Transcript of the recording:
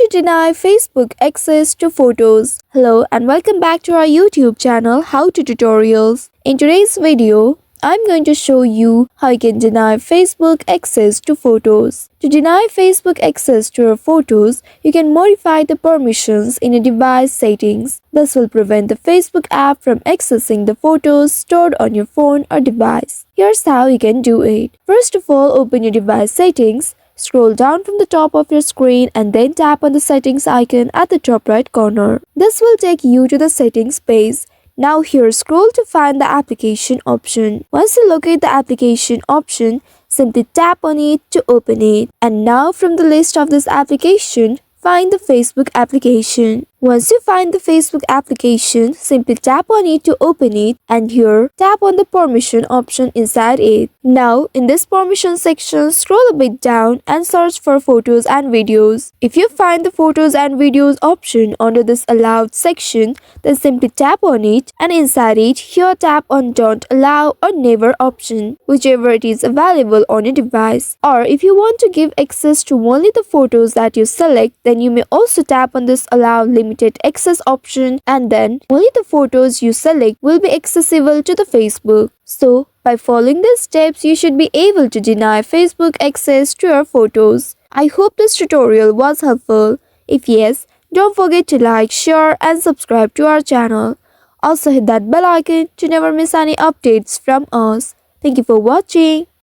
to deny Facebook access to photos. Hello and welcome back to our YouTube channel How to Tutorials. In today's video, I'm going to show you how you can deny Facebook access to photos. To deny Facebook access to your photos, you can modify the permissions in your device settings. This will prevent the Facebook app from accessing the photos stored on your phone or device. Here's how you can do it. First of all, open your device settings. Scroll down from the top of your screen and then tap on the settings icon at the top right corner. This will take you to the settings page. Now here scroll to find the application option. Once you locate the application option, simply tap on it to open it. And now from the list of this application, find the Facebook application. Once you find the Facebook application, simply tap on it to open it and here tap on the permission option inside it. Now in this permission section, scroll a bit down and search for photos and videos. If you find the photos and videos option under this allowed section, then simply tap on it and inside it, here tap on don't allow or never option, whichever it is available on your device. Or if you want to give access to only the photos that you select, then you may also tap on this allow limited access option and then only the photos you select will be accessible to the Facebook. So, by following these steps, you should be able to deny Facebook access to your photos. I hope this tutorial was helpful. If yes, don't forget to like, share and subscribe to our channel. Also hit that bell icon to never miss any updates from us. Thank you for watching.